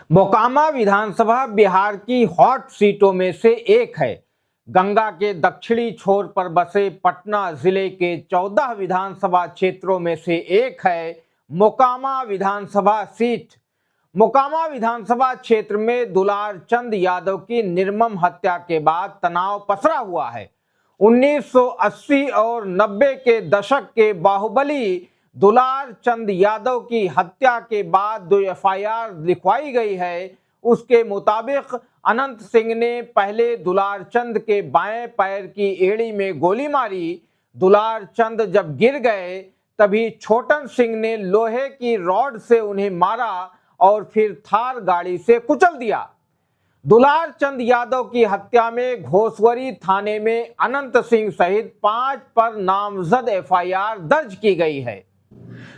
मोकामा विधानसभा बिहार की हॉट सीटों में से एक है। गंगा के दक्षिणी छोर पर बसे पटना जिले के 14 विधानसभा क्षेत्रों में से एक है मोकामा विधानसभा सीट। मोकामा विधानसभा क्षेत्र में दुलार चंद यादव की निर्मम हत्या के बाद तनाव पसरा हुआ है। 1980 और 90 के दशक के बाहुबली दुलार चंद यादव की हत्या के बाद जो एफआईआर लिखवाई गई है, उसके मुताबिक अनंत सिंह ने पहले दुलार चंद के बाएं पैर की एड़ी में गोली मारी। दुलार चंद जब गिर गए तभी छोटन सिंह ने लोहे की रॉड से उन्हें मारा और फिर थार गाड़ी से कुचल दिया। दुलार चंद यादव की हत्या में घोसवरी थाने में अनंत सिंह सहित 5 पर नामजद एफआईआर दर्ज की गई है।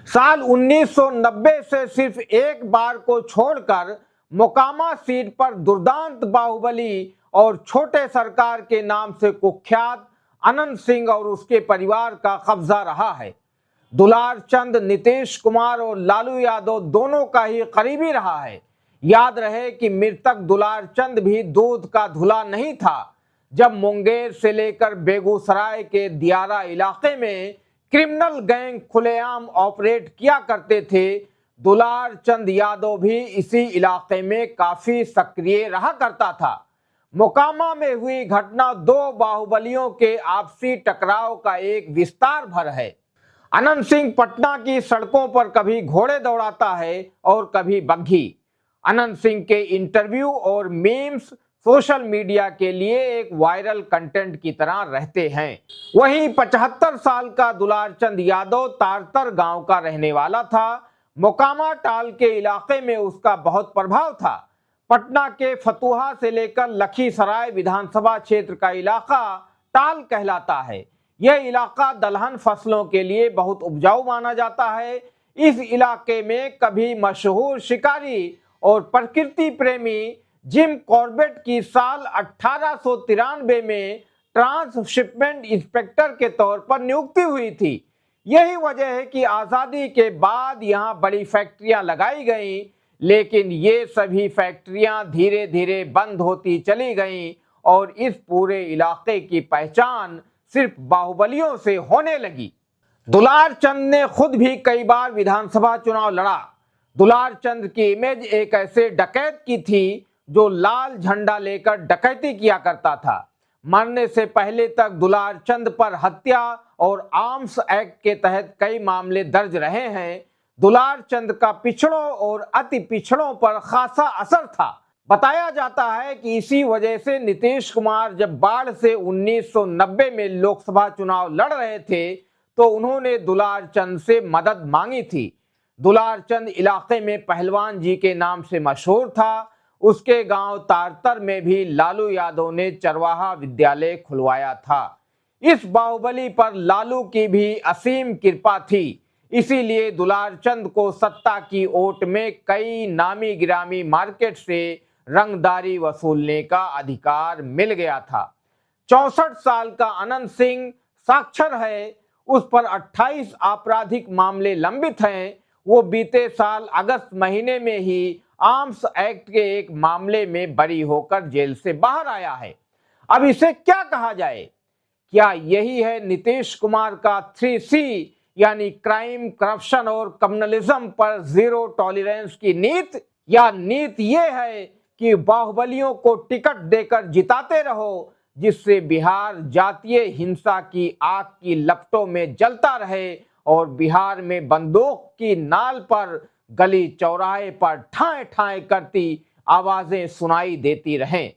साल 1990 से सिर्फ एक बार को छोड़कर मोकामा सीट पर दुर्दांत बाहुबली और छोटे सरकार के नाम से कुख्यात अनंत सिंह और उसके परिवार का कब्जा रहा है। दुलार चंद नीतीश कुमार और लालू यादव दोनों का ही करीबी रहा है। याद रहे कि मृतक दुलार चंद भी दूध का धुला नहीं था। जब मुंगेर से लेकर बेगूसराय के दियारा इलाके में क्रिमिनल गैंग खुलेआम ऑपरेट किया करते थे, दुलार चंद यादव भी इसी इलाके में काफी सक्रिय रहा करता था। मोकामा में हुई घटना दो बाहुबलियों के आपसी टकराव का एक विस्तार भर है। अनंत सिंह पटना की सड़कों पर कभी घोड़े दौड़ाता है और कभी बग्घी। अनंत सिंह के इंटरव्यू और मीम्स सोशल मीडिया के लिए एक वायरल कंटेंट की तरह रहते हैं। वहीं 75 साल का दुलार चंद यादव तारतर गांव का रहने वाला था। मोकामा टाल के इलाके में उसका बहुत प्रभाव था। पटना के फतुहा से लेकर लखीसराय विधानसभा क्षेत्र का इलाका टाल कहलाता है। यह इलाका दलहन फसलों के लिए बहुत उपजाऊ माना जाता है। इस इलाके में कभी मशहूर शिकारी और प्रकृति प्रेमी जिम कॉर्बेट की साल 1893 में ट्रांसशिपमेंट इंस्पेक्टर के तौर पर नियुक्ति हुई थी। यही वजह है कि आज़ादी के बाद यहाँ बड़ी फैक्ट्रियां लगाई गईं, लेकिन ये सभी फैक्ट्रियां धीरे धीरे बंद होती चली गईं और इस पूरे इलाके की पहचान सिर्फ बाहुबलियों से होने लगी। दुलार चंद ने खुद भी कई बार विधानसभा चुनाव लड़ा। दुलार चंद की इमेज एक ऐसे डकैत की थी जो लाल झंडा लेकर डकैती किया करता था। मरने से पहले तक दुलार चंद पर हत्या और आर्म्स एक्ट के तहत कई मामले दर्ज रहे हैं। दुलार चंद का पिछड़ों और अति पिछड़ों पर खासा असर था। बताया जाता है कि इसी वजह से नीतीश कुमार जब बाढ़ से 1990 में लोकसभा चुनाव लड़ रहे थे तो उन्होंने दुलार चंद से मदद मांगी थी। दुलार चंद इलाके में पहलवान जी के नाम से मशहूर था। उसके गांव तारतर में भी लालू यादव ने चरवाहा विद्यालय खुलवाया था। इस बाहुबली पर लालू की भी असीम कृपा थी, इसीलिए दुलार चंद को सत्ता की ओट में कई नामी गिरामी मार्केट से रंगदारी वसूलने का अधिकार मिल गया था। 64 साल का अनंत सिंह साक्षर है। उस पर 28 आपराधिक मामले लंबित हैं। वो बीते साल अगस्त महीने में ही आर्म्स एक्ट के एक मामले में बरी होकर जेल से बाहर आया है। अब इसे क्या कहा जाए? क्या यही है नीतीश कुमार का 3C यानी क्राइम, करप्शन और कम्युनलिज्म पर जीरो टॉलरेंस की नीति? या नीति ये है कि बाहुबलियों को टिकट देकर जिताते रहो, जिससे बिहार जातीय हिंसा की आग की लपटों में जलता रहे और बिहार में बंदूक की नाल पर गली चौराहे पर ठाए ठाए करती आवाजें सुनाई देती रहें।